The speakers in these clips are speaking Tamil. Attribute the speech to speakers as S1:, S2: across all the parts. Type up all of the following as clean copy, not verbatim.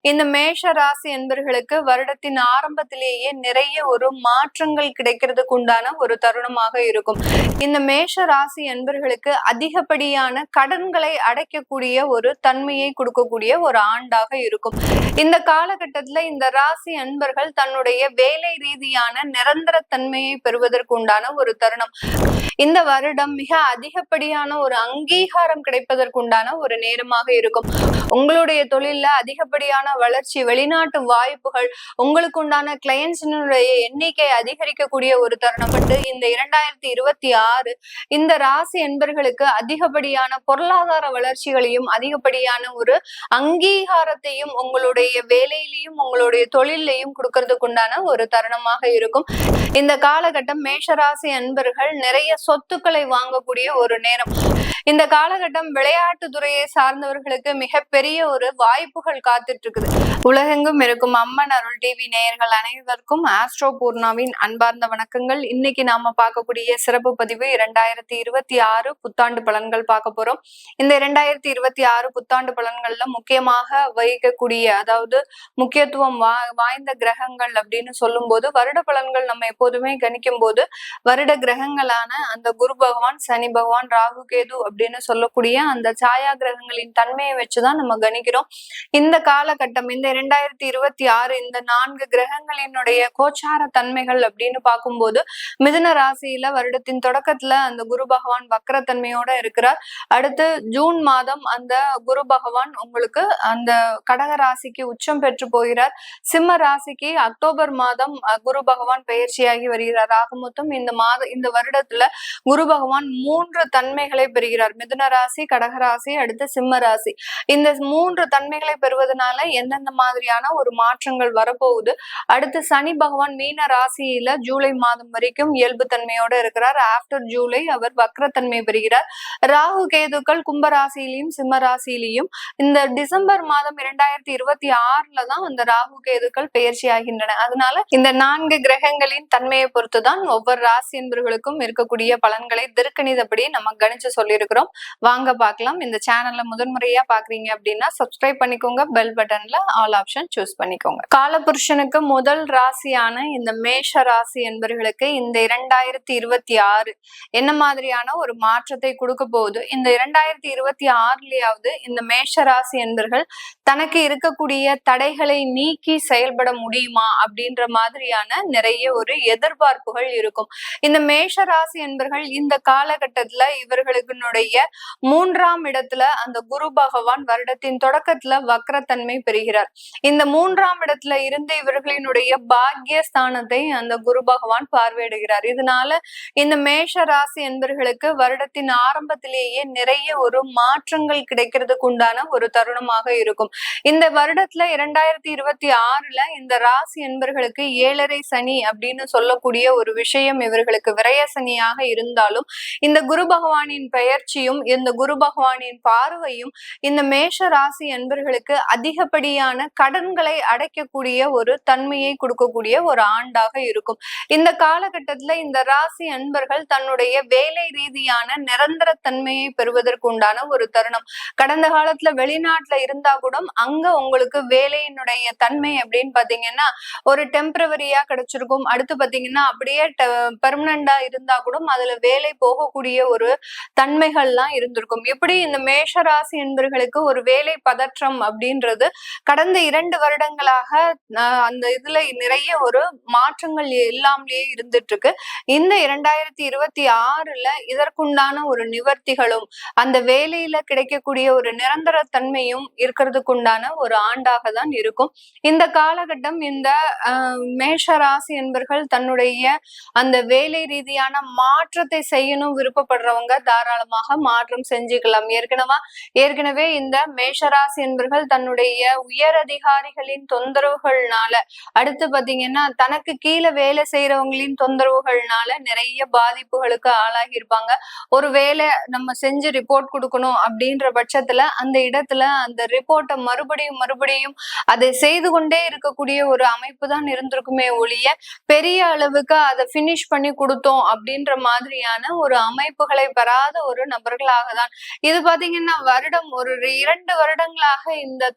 S1: இந்த மேஷ ராசி என்பர்களுக்கு வருடத்தின் ஆரம்பத்திலேயே நிறைய ஒரு மாற்றங்கள் கிடைக்கிறதுக்கு உண்டான ஒரு தருணமாக இருக்கும். இந்த மேஷ ராசி என்பர்களுக்கு அதிகப்படியான கடன்களை அடைக்கக்கூடிய ஒரு தன்மையை கொடுக்கக்கூடிய ஒரு ஆண்டாக இருக்கும். இந்த காலகட்டத்துல இந்த ராசி அன்பர்கள் தன்னுடைய வேலை ரீதியான நிரந்தர தன்மையை பெறுவதற்கு உண்டான ஒரு தருணம். இந்த வருடம் மிக அதிகப்படியான ஒரு அங்கீகாரம் கிடைப்பதற்குண்டான ஒரு நேரமாக இருக்கும். உங்களுடைய தொழில்ல அதிகப்படியான வளர்ச்சி, வெளிநாட்டு வாய்ப்புகள், உங்களுக்கு உண்டான கிளையன்ஸினுடைய எண்ணிக்கை அதிகரிக்கக்கூடிய ஒரு தருணம். இந்த 2026 இந்த ராசி என்பர்களுக்கு அதிகப்படியான பொருளாதார வளர்ச்சிகளையும் அதிகப்படியான ஒரு அங்கீகாரத்தையும் உங்களுடைய வேலையிலையும் உங்களுடைய தொழிலையும் கொடுக்கறதுக்கு உண்டான ஒரு தருணமாக இருக்கும். இந்த காலகட்டம் மேஷராசி அன்பர்கள் நிறைய சொத்துக்களை வாங்கக்கூடிய ஒரு நேரம். இந்த காலகட்டம் விளையாட்டு துறையை சார்ந்தவர்களுக்கு மிகப்பெரிய ஒரு வாய்ப்புகள் காத்துட்டு இருக்குது. உலகெங்கும் இருக்கும் அம்மன் அருள் டிவி நேயர்கள் அனைவருக்கும் ஆஸ்ட்ரோ பூர்ணாவின் அன்பார்ந்த வணக்கங்கள். இன்னைக்கு நாம பார்க்கக்கூடிய சிறப்பு பதிவு 2026 புத்தாண்டு பலன்கள் பார்க்க போறோம். இந்த 2026 புத்தாண்டு பலன்கள்ல முக்கியமாக வகிக்கக்கூடிய, அதாவது முக்கியத்துவம் வாய்ந்த கிரகங்கள் அப்படின்னு சொல்லும் போது, வருட பலன்கள் நம்ம எப்போதுமே கணிக்கும் போது வருட கிரகங்களான அந்த குரு பகவான், சனி பகவான், ராகு கேது அப்படின்னு சொல்லக்கூடிய அந்த சாயா கிரகங்களின் தன்மையை வச்சுதான் நம்ம கணிக்கிறோம். இந்த காலகட்டம், இந்த 2026 இந்த 4 கிரகங்களினுடைய கோச்சார தன்மைகள் அப்படின்னு பார்க்கும்போது, மிதுன ராசியில வருடத்தின் தொடக்கத்துல அந்த குரு பகவான் வக்ரத்தன்மையோட இருக்கிறார். அடுத்து ஜூன் மாதம் அந்த குரு பகவான் உங்களுக்கு அந்த கடக ராசிக்கு உச்சம் பெற்று போகிறார். சிம்ம ராசிக்கு அக்டோபர் மாதம் குரு பகவான் பெயர்ச்சியாகி வருகிறார். ஆக மொத்தம் இந்த வருடத்துல குரு பகவான் 3 தன்மைகளை பெறுகிறார். மிதுன ராசி, கடகராசி, அடுத்து சிம்ம ராசி. இந்த 3 தன்மைகளை பெறுவதனால எந்தெந்த மாதிரியான ஒரு மாற்றங்கள் வரப்போகுது? அடுத்து சனி பகவான் மீன ராசியில ஜூலை மாதம் வரைக்கும் இயல்பு தன்மையோட இருக்கிறார். ஆப்டர் ஜூலை அவர் வக்ரத்தன்மை பெறுகிறார். ராகு கேதுக்கள் கும்பராசியிலையும் சிம்ம ராசியிலையும் இந்த டிசம்பர் மாதம் 2026 தான் அந்த ராகு கேதுக்கள் பெயர்ச்சி ஆகின்றன. அதனால இந்த 4 கிரகங்களின் தன்மையை பொறுத்துதான் ஒவ்வொரு ராசி என்பவர்களுக்கும் இருக்கக்கூடிய பலன்களை திருக்கணிதப்படி நம்ம கணிச்சு சொல்லியிருக்கிறோம். வாங்க பார்க்கலாம். இந்த சேனல்ல முதன்முறையா பாக்குறீங்க அப்படின்னா சப்ஸ்கிரைப் பண்ணிக்கோங்க. பெல் பட்டன்ல ஆல் ஆப்ஷன் சூஸ் பண்ணிக்கோங்க. காலபுருஷனுக்கு முதல் ராசியான இந்த மேஷ ராசி என்பவர்களுக்கு இந்த 2026 என்ன மாதிரியான ஒரு மாற்றத்தை கொடுக்க போகுது? இந்த 2026லயாவது இந்த மேஷ ராசி என்பவர்கள் தனக்கு இருக்கக்கூடிய தடைகளை நீக்கி செயல்பட முடியுமா அப்படின்ற மாதிரியான நிறைய ஒரு எதிர்பார்ப்புகள் இருக்கும். இந்த மேஷ ராசி என்பவர்கள் இந்த காலகட்டத்துல இவர்களுடைய 3ஆம் இடத்துல அந்த குரு பகவான் வருடத்தின் தொடக்கத்துல வக்ரத்தன்மை பெறுகிறார். இந்த 3ஆம் இடத்துல இருந்து இவர்களினுடைய பாக்கியஸ்தானத்தை அந்த குரு பகவான் பார்வையிடுகிறார். இதனால இந்த மேஷ ராசி என்பவர்களுக்கு வருடத்தின் ஆரம்பத்திலேயே நிறைய ஒரு மாற்றங்கள் கிடைக்கிறதுக்கு உண்டான ஒரு தருணமாக இருக்கும். இந்த வருடத்துல 2026 இந்த ராசி என்பவர்களுக்கு 7.5 சனி அப்படின்னு சொல்லக்கூடிய ஒரு விஷயம் இவர்களுக்கு விரய சனியாக இருந்தாலும், இந்த குரு பகவானின் பெயர்ச்சியும் இந்த குரு பகவானின் பார்வையும் இந்த மேஷ ராசி என்பர்களுக்கு அதிகப்படியான கடன்களை அடைக்கக்கூடிய ஒரு தன்மையை கொடுக்கக்கூடிய ஒரு ஆண்டாக இருக்கும். இந்த காலகட்டத்துல இந்த ராசி அன்பர்கள் தன்னுடைய வேலை ரீதியான நிரந்தர தன்மையை பெறுவதற்கு உண்டான ஒரு தருணம். கடந்த காலத்துல வெளிநாட்டுல இருந்தா கூட அங்க உங்களுக்கு வேலையினுடைய தன்மை அப்படின்னு பாத்தீங்கன்னா ஒரு டெம்பரவரியா கிடைச்சிருக்கும். அடுத்து பாத்தீங்கன்னா அப்படியே பெர்மனண்டா இருந்தா கூட அதுல வேலை போகக்கூடிய ஒரு தன்மைகள்லாம் இருந்திருக்கும். இப்படி இந்த மேஷ ராசி என்பர்களுக்கு ஒரு வேலை பதற்றம் அப்படின்றது கடந்த 2 வருடங்களாக அந்த இதுல நிறைய ஒரு மாற்றங்கள் எல்லாமே இருந்துட்டு இருக்கு. இந்த 2026 இதற்குண்டான ஒரு நிவர்த்திகளும் அந்த வேலையில கிடைக்கக்கூடிய ஒரு நிரந்தர தன்மையும் இருக்கிறதுக்குண்டான ஒரு ஆண்டாக தான் இருக்கும். இந்த காலகட்டம் இந்த மேஷ ராசி என்பர்கள் தன்னுடைய அந்த வேலை ரீதியான மாற்றத்தை செய்யணும் விருப்பப்படுறவங்க தாராளமாக மாற்றம் செஞ்சுக்கலாம். ஏற்கனவே இந்த மேஷராசி என்பர்கள் தன்னுடைய உயர் அதிகாரிகளின் தொந்தரவுகள்னால, அடுத்து பாத்தீங்கன்னா தனக்கு கீழே வேலை செய்யறவங்களின் தொந்தரவுகள்னால நிறைய பாதிப்புகளுக்கு ஆளாகி இருப்பாங்க. ஒரு வேலை நம்ம செஞ்சு ரிப்போர்ட் கொடுக்கணும் அப்படின்ற பட்சத்துல அந்த இடத்துல அந்த ரிப்போர்ட்டை மறுபடியும் அதை செய்து கொண்டே இருக்கக்கூடிய ஒரு அமைப்பு தான் இருந்திருக்குமே ஒழிய பெரிய அளவுக்கு அதை பினிஷ் பண்ணி கொடுத்தோம் அப்படின்ற மாதிரியான ஒரு அமைப்புகளை பெறாத ஒரு நபர்களாக தான். இது பாத்தீங்கன்னா வருடம் ஒரு 2 வருடங்களாக இந்த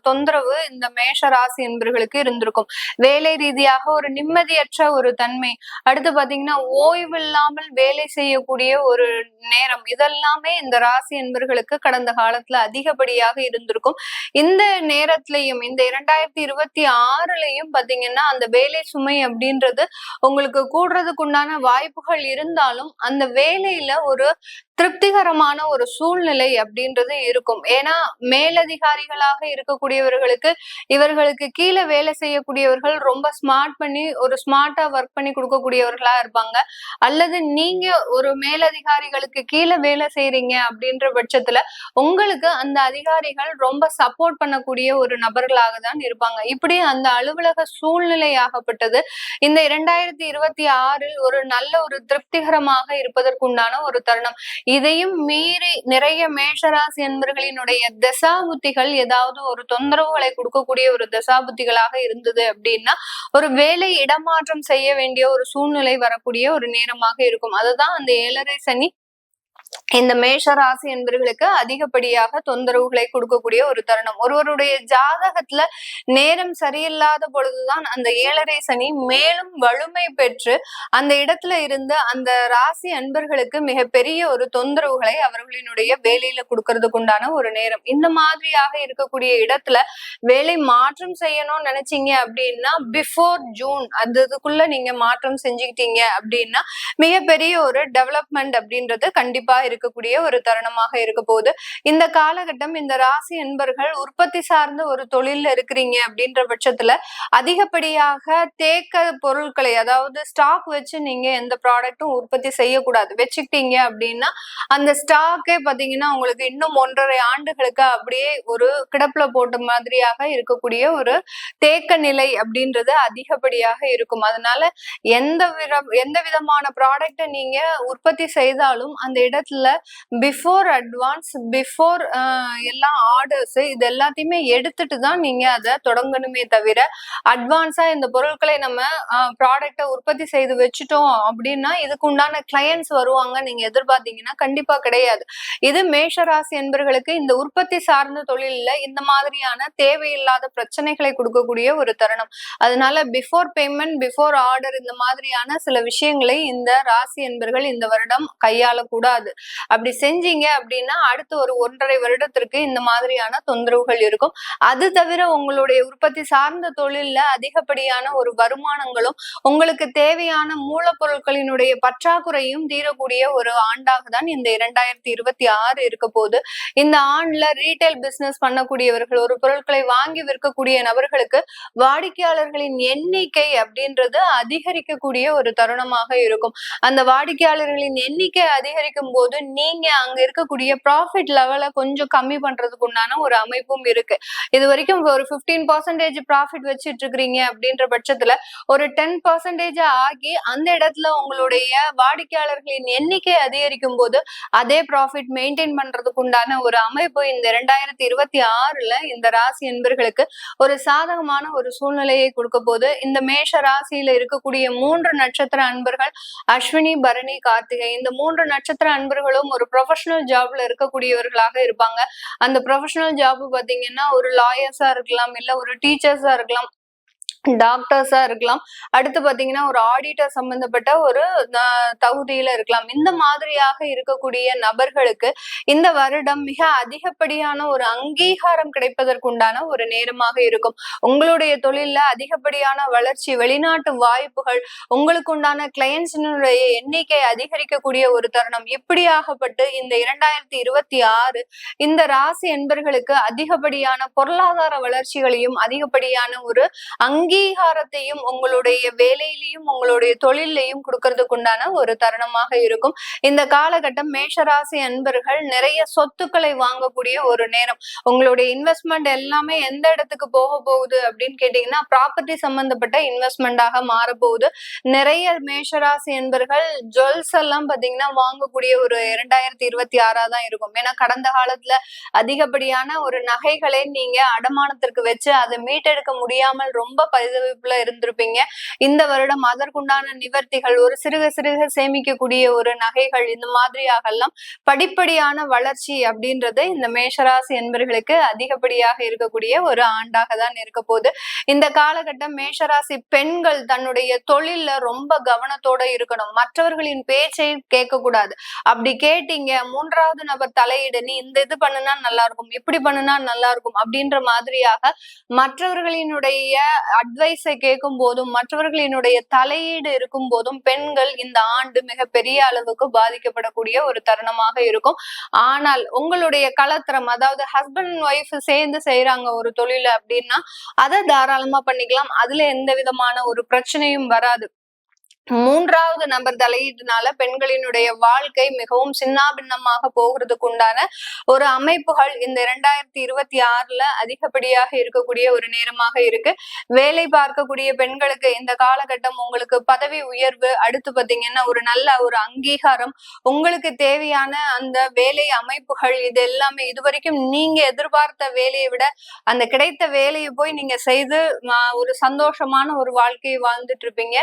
S1: தொந்தரவு இந்த மேஷ ராசி என்பர்களுக்கு இருந்திருக்கும். வேலை ரீதியாக ஒரு நிம்மதியற்ற ஒரு தன்மை, அடுத்து பாத்தீங்கன்னா ஓய்வு இல்லாமல் வேலை செய்யக்கூடிய ஒரு நேரம், இதெல்லாமே இந்த ராசி என்பர்களுக்கு கடந்த காலத்துல அதிகப்படியாக இருந்திருக்கும். இந்த நேரத்திலையும் இந்த 2026லயும் பாத்தீங்கன்னா அந்த வேலை சுமை அப்படின்றது உங்களுக்கு கூடுறதுக்கு உண்டான வாய்ப்புகள் இருந்தாலும் அந்த வேலையில ஒரு திருப்திகரமான ஒரு சூழ்நிலை அப்படின்றது இருக்கும். ஏன்னா மேலதிகாரிகளாக இருக்கக்கூடியவர்களுக்கு இவர்களுக்கு கீழே வேலை செய்யக்கூடியவர்கள் ரொம்ப ஒரு ஸ்மார்ட்டா ஒர்க் பண்ணி கொடுக்கக்கூடியவர்களா இருப்பாங்க. அல்லது நீங்க ஒரு மேலதிகாரிகளுக்கு கீழே வேலை செய்யறீங்க அப்படின்ற பட்சத்துல உங்களுக்கு அந்த அதிகாரிகள் ரொம்ப சப்போர்ட் பண்ணக்கூடிய ஒரு நபர்களாக தான் இருப்பாங்க. இப்படி அந்த அலுவலக சூழ்நிலையாகப்பட்டது இந்த 2026 ஒரு நல்ல ஒரு திருப்திகரமாக இருப்பதற்குண்டான ஒரு தருணம். இதையும் மீறி நிறைய மேஷராசி என்பர்களினுடைய தசாபுத்திகள் ஏதாவது ஒரு தொந்தரவுகளை கொடுக்கக்கூடிய ஒரு தசாபுத்திகளாக இருந்தது அப்படின்னா ஒரு வேலை இடமாற்றம் செய்ய வேண்டிய ஒரு சூழ்நிலை வரக்கூடிய ஒரு நேரமாக இருக்கும். அதுதான் அந்த 7.5 சனி இந்த மேஷ ராசி என்பவர்களுக்கு அதிகப்படியாக தொந்தரவுகளை கொடுக்கக்கூடிய ஒரு தருணம். ஒருவருடைய ஜாதகத்துல நேரம் சரியில்லாத பொழுதுதான் அந்த 7.5 சனி மேலும் வலிமை பெற்று அந்த இடத்துல இருந்து அந்த ராசி அன்பர்களுக்கு மிகப்பெரிய ஒரு தொந்தரவுகளை அவர்களினுடைய வேலையில கொடுக்கறதுக்கு உண்டான ஒரு நேரம். இந்த மாதிரியாக இருக்கக்கூடிய இடத்துல வேலை மாற்றம் செய்யணும்னு நினைச்சீங்க அப்படின்னா பிஃபோர் ஜூன் அதுக்குள்ள நீங்க மாற்றம் செஞ்சுக்கிட்டீங்க அப்படின்னா மிகப்பெரிய ஒரு டெவலப்மெண்ட் அப்படின்றது கண்டிப்பா இருக்கக்கூடிய ஒரு தருணமாக இருக்க போகுது. இந்த காலகட்டம் இந்த ராசி என்பர்கள் உற்பத்தி சார்ந்த ஒரு தொழில்ல இருக்கிறீங்க அப்படின்ற பட்சத்துல அதிகப்படியாக தேக்க பொருட்களை, அதாவது ஸ்டாக் வச்சு நீங்க எந்த ப்ராடக்டும் உற்பத்தி செய்யக்கூடாது. வச்சுக்கிட்டீங்க அப்படின்னா அந்த ஸ்டாக்கே பாத்தீங்கன்னா உங்களுக்கு இன்னும் 1.5 ஆண்டுகளுக்கு அப்படியே ஒரு கிடப்புல போட்ட மாதிரியாக இருக்கக்கூடிய ஒரு தேக்க நிலை அப்படின்றது அதிகப்படியாக இருக்கும். அதனால எந்த விதமான ப்ராடக்ட நீங்க உற்பத்தி செய்தாலும் அந்த இடத்துல பிஃபோர் அட்வான்ஸ் பிஃபோர் எல்லா ஆர்டர்ஸ் இது எல்லாத்தையுமே எடுத்துட்டு தான் நீங்க அதை தொடங்கணுமே தவிர அட்வான்ஸா இந்த பொருட்களை நம்ம ப்ராடக்ட உற்பத்தி செய்து வச்சுட்டோம் அப்படின்னா இதுக்கு உண்டான கிளையன்ஸ் வருவாங்க நீங்க எதிர்பார்த்தீங்கன்னா கண்டிப்பா கிடையாது. இது மேஷராசி என்பர்களுக்கு இந்த உற்பத்தி சார்ந்த தொழில இந்த மாதிரியான தேவையில்லாத பிரச்சனைகளை கொடுக்கக்கூடிய ஒரு தருணம். அதனால பிஃபோர் பேமெண்ட் பிஃபோர் ஆர்டர் இந்த மாதிரியான சில விஷயங்களை இந்த ராசி என்பர்கள் இந்த வருடம் கையாளக்கூடாது. அப்படி செஞ்சீங்க அப்படின்னா அடுத்து ஒரு 1.5 வருடத்திற்கு இந்த மாதிரியான தொந்தரவுகள் இருக்கும். அது தவிர உங்களுடைய உற்பத்தி சார்ந்த தொழில்ல அதிகப்படியான ஒரு வருமானங்களும் உங்களுக்கு தேவையான மூலப்பொருட்களினுடைய பற்றாக்குறையும் தீரக்கூடிய ஒரு ஆண்டாக தான் இந்த 2026 இருக்க போது. இந்த ஆண்டுல ரீட்டைல் பிசினஸ் பண்ணக்கூடியவர்கள், ஒரு பொருட்களை வாங்கி விற்கக்கூடிய நபர்களுக்கு வாடிக்கையாளர்களின் எண்ணிக்கை அப்படின்றது அதிகரிக்கக்கூடிய ஒரு தருணமாக இருக்கும். அந்த வாடிக்கையாளர்களின் எண்ணிக்கை அதிகரிக்கும் போது நீங்க அங்க இருக்கக்கூடிய ப்ராஃபிட் லெவலை கொஞ்சம் கம்மி பண்றதுக்கு உண்டான ஒரு அமைப்பும் இருக்கு. இது வரைக்கும் ஒரு 15% ப்ராஃபிட் வச்சிட்டு இருக்கிறீங்க அப்படின்ற பட்சத்துல ஒரு 10% ஆகி அந்த இடத்துல உங்களுடைய வாடிக்கையாளர்களின் எண்ணிக்கை அதிகரிக்கும் போது அதே ப்ராஃபிட் மெயின்டைன் பண்றதுக்கு உண்டான ஒரு அமைப்பு இந்த 2026ல இந்த ராசி என்பர்களுக்கு ஒரு சாதகமான ஒரு சூழ்நிலையை கொடுக்க போது. இந்த மேஷ ராசியில இருக்கக்கூடிய 3 நட்சத்திர அன்பர்கள் அஸ்வினி, பரணி, கார்த்திகை, இந்த 3 நட்சத்திர அன்பர்களும் ஒரு ப்ரொஃபஷனல் ஜாப்ல இருக்கக்கூடியவர்களாக இருப்பாங்க. அந்த ப்ரொஃபஷனல் ஜாப் பாத்தீங்கன்னா ஒரு லாயர்ஸா இருக்கலாம், இல்ல ஒரு டீச்சர்ஸா இருக்கலாம், டாக்டர்ஸா இருக்கலாம், அடுத்து பாத்தீங்கன்னா ஒரு ஆடிட்டர் சம்பந்தப்பட்ட ஒரு தகுதியில இருக்கலாம். இந்த மாதிரியாக இருக்கக்கூடிய நபர்களுக்கு இந்த வருடம் மிக அதிகப்படியான ஒரு அங்கீகாரம் கிடைப்பதற்குண்டான ஒரு நேரமாக இருக்கும். உங்களுடைய தொழில்ல அதிகப்படியான வளர்ச்சி, வெளிநாட்டு வாய்ப்புகள், உங்களுக்கு உண்டான கிளையன்ஸினுடைய எண்ணிக்கை அதிகரிக்கக்கூடிய ஒரு தருணம். இப்படியாகப்பட்டு இந்த 2026 இந்த ராசி என்பர்களுக்கு அதிகப்படியான பொருளாதார வளர்ச்சிகளையும் அதிகப்படியான ஒரு அங்கீகாரத்தையும் உங்களுடைய வேலையிலையும் உங்களுடைய தொழிலையும் கொடுக்கறதுக்கு உண்டான ஒரு தருணமாக இருக்கும். இந்த காலகட்டம் மேஷராசி அன்பர்கள் நிறைய சொத்துக்களை வாங்கக்கூடிய ஒரு நேரம். உங்களுடைய இன்வெஸ்ட்மெண்ட் எல்லாமே எந்த இடத்துக்கு போக போகுது அப்படின்னு கேட்டீங்கன்னா ப்ராப்பர்ட்டி சம்பந்தப்பட்ட இன்வெஸ்ட்மெண்டாக மாறப்போகுது. நிறைய மேஷராசி அன்பர்கள் ஜுவல்ஸ் எல்லாம் பாத்தீங்கன்னா வாங்கக்கூடிய ஒரு 2026 தான் இருக்கும். ஏன்னா கடந்த காலத்துல அதிகப்படியான ஒரு நகைகளை நீங்க அடமானத்திற்கு வச்சு அதை மீட்டெடுக்க முடியாமல் ரொம்ப பரிதவிப்புல இருந்திருப்பீங்க. இந்த வருடம் அதற்குண்டான நிவர்த்திகள், ஒரு சிறுக சிறுக சேமிக்கக்கூடிய ஒரு நகைகள், இந்த மாதிரியாக எல்லாம் படிப்படியான வளர்ச்சி அப்படின்றது இந்த மேஷராசி என்பர்களுக்கு அதிகப்படியாக இருக்கக்கூடிய ஒரு ஆண்டாக தான் இருக்க போகுது. இந்த காலகட்டம் மேஷராசி பெண்கள் தன்னுடைய தொழில்ல ரொம்ப கவனத்தோட இருக்கணும். மற்றவர்களின் பேச்சை கேட்க கூடாது. அப்படி கேட்டீங்க, மூன்றாவது நபர் தலையீடு, நீ இந்த இது பண்ணுனா நல்லா இருக்கும், இப்படி பண்ணுனா நல்லா இருக்கும் அப்படின்ற மாதிரியாக மற்றவர்களினுடைய அட்வைஸை கேட்கும் போதும், மற்றவர்களினுடைய தலையீடு இருக்கும் போதும் பெண்கள் இந்த ஆண்டு மிக பெரிய அளவுக்கு பாதிக்கப்படக்கூடிய ஒரு தருணமாக இருக்கும். ஆனால் உங்களுடைய கலத்திரம், அதாவது ஹஸ்பண்ட் அண்ட் ஒய்ஃப் சேர்ந்து செய்யறாங்க ஒரு தொழில அப்படின்னா அதை தாராளமா பண்ணிக்கலாம். அதுல எந்த விதமான ஒரு பிரச்சனையும் வராது. மூன்றாவது நபர் தலையீடுனால பெண்களினுடைய வாழ்க்கை மிகவும் சின்னாபின்னமாக போகிறதுக்கு உண்டான ஒரு அமைப்புகள் இந்த 2026 அதிகப்படியாக இருக்கக்கூடிய ஒரு நேரமாக இருக்கு. வேலை பார்க்கக்கூடிய பெண்களுக்கு இந்த காலகட்டம் உங்களுக்கு பதவி உயர்வு, அடுத்து பாத்தீங்கன்னா ஒரு நல்ல ஒரு அங்கீகாரம், உங்களுக்கு தேவையான அந்த வேலை அமைப்புகள், இது எல்லாமே இதுவரைக்கும் நீங்க எதிர்பார்த்த வேலையை விட அந்த கிடைத்த வேலையை போய் நீங்க செய்து ஒரு சந்தோஷமான ஒரு வாழ்க்கையை வாழ்ந்துட்டு இருப்பீங்க.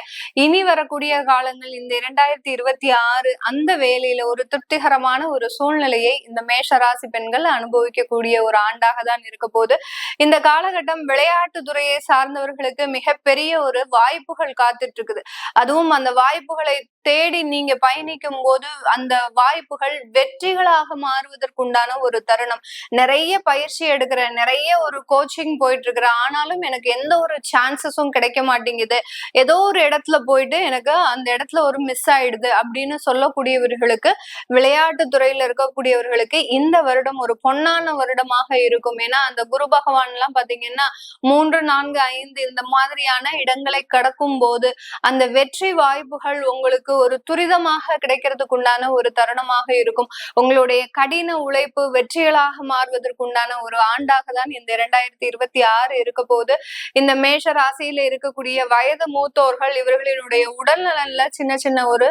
S1: இனி வரக்கூடிய காலங்கள் இந்த 2026 அந்த வேலையில ஒரு திருப்திகரமான ஒரு சூழ்நிலையை இந்த மேஷராசி பெண்கள் அனுபவிக்கக்கூடிய ஒரு ஆண்டாக தான் இருக்க போது. இந்த காலகட்டம் விளையாட்டு துறையை சார்ந்தவர்களுக்கு மிகப்பெரிய ஒரு வாய்ப்புகள் காத்துட்டு இருக்குது. அதுவும் அந்த வாய்ப்புகளை தேடி நீங்க பயணிக்கும் போது அந்த வாய்ப்புகள் வெற்றிகளாக மாறுவதற்குண்டான ஒரு தருணம். நிறைய பயிற்சி எடுக்கிற, நிறைய ஒரு கோச்சிங் போயிட்டு இருக்கிற, ஆனாலும் எனக்கு எந்த ஒரு சான்சஸும் கிடைக்க மாட்டேங்குது, ஏதோ ஒரு இடத்துல போயிட்டு எனக்கு அந்த இடத்துல ஒரு மிஸ் ஆயிடுது அப்படின்னு சொல்லக்கூடியவர்களுக்கு, விளையாட்டு துறையில இருக்கக்கூடியவர்களுக்கு இந்த வருடம் ஒரு பொன்னான வருடமாக இருக்கும். ஏன்னா அந்த குரு பகவான் எல்லாம் பாத்தீங்கன்னா 3, 4, 5 இந்த மாதிரியான இடங்களை கடக்கும் போது அந்த வெற்றி வாய்ப்புகள் உங்களுக்கு ஒரு துரிதமாக கிடைக்கிறதுக்கு உண்டான ஒரு தருணமாக இருக்கும். உங்களுடைய கடின உழைப்பு வெற்றிகளாக மாறுவதற்குண்டான ஒரு ஆண்டாக தான் இந்த 2026 இருக்க போது. இந்த மேஷ ராசியில இருக்கக்கூடிய வயது மூத்தோர்கள், இவர்களினுடைய உடல்நலன்ல சின்ன சின்ன ஒரு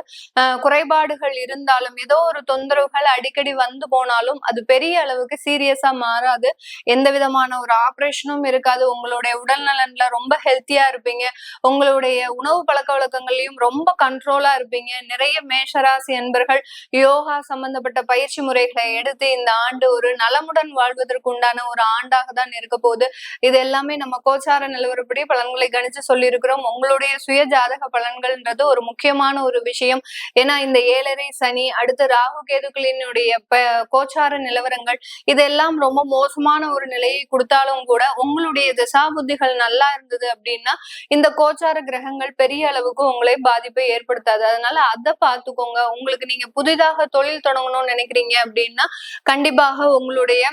S1: குறைபாடுகள் இருந்தாலும், ஏதோ ஒரு தொந்தரவுகள் அடிக்கடி வந்து போனாலும் அது பெரிய அளவுக்கு சீரியஸா மாறாது. எந்த விதமான ஒரு ஆபரேஷனும் இருக்காது. உங்களுடைய உடல் நலன்ல ரொம்ப ஹெல்த்தியா இருப்பீங்க. உங்களுடைய உணவு பழக்க வழக்கங்களையும் ரொம்ப கண்ட்ரோலா இருப்பீங்க. நிறைய மேஷராசி என்பர்கள் யோகா சம்பந்தப்பட்ட பயிற்சி முறைகளை எடுத்து இந்த ஆண்டு ஒரு நலமுடன் வாழ்வதற்கு உண்டான ஒரு ஆண்டாக தான் இருக்க போகுது. இது எல்லாமே நம்ம கோச்சார நிலவரப்படி பலன்களை கணிச்சு சொல்லி இருக்கிறோம். உங்களுடைய சுய ஜாதக பலன்கள்ன்றது ஒரு முக்கியமான ஒரு விஷயம். ஏன்னா இந்த 7.5 சனி, அடுத்து ராகு கேதுக்களினுடைய கோச்சார நிலவரங்கள் இதெல்லாம் ரொம்ப மோசமான ஒரு நிலையை கொடுத்தாலும் கூட உங்களுடைய திசா புத்திகள் நல்லா இருந்தது அப்படின்னா இந்த கோச்சார கிரகங்கள் பெரிய அளவுக்கு உங்களை பாதிப்பை ஏற்படுத்தாது. அதனால அதை பார்த்துக்கோங்க. உங்களுக்கு நீங்க புதிதாக தொழில் தொடங்கணும்னு நினைக்கிறீங்க அப்படின்னா கண்டிப்பாக உங்களுடைய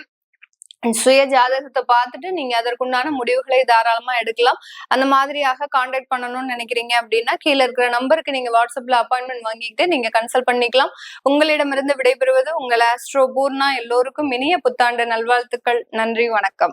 S1: சுய ஜாதகத்தை பார்த்துட்டு நீங்க அதற்குண்டான முடிவுகளை தாராளமா எடுக்கலாம். அந்த மாதிரியாக கான்டாக்ட் பண்ணணும்னு நினைக்கிறீங்க அப்படின்னா கீழே இருக்கிற நம்பருக்கு நீங்க வாட்ஸ்அப்ல அப்பாயின்மெண்ட் வாங்கிட்டு நீங்க கன்சல்ட் பண்ணிக்கலாம். உங்களிடமிருந்து விடைபெறுவது உங்கள் ஆஸ்ட்ரோ பூர்ணா. எல்லோருக்கும் இனிய புத்தாண்டு நல்வாழ்த்துக்கள். நன்றி, வணக்கம்.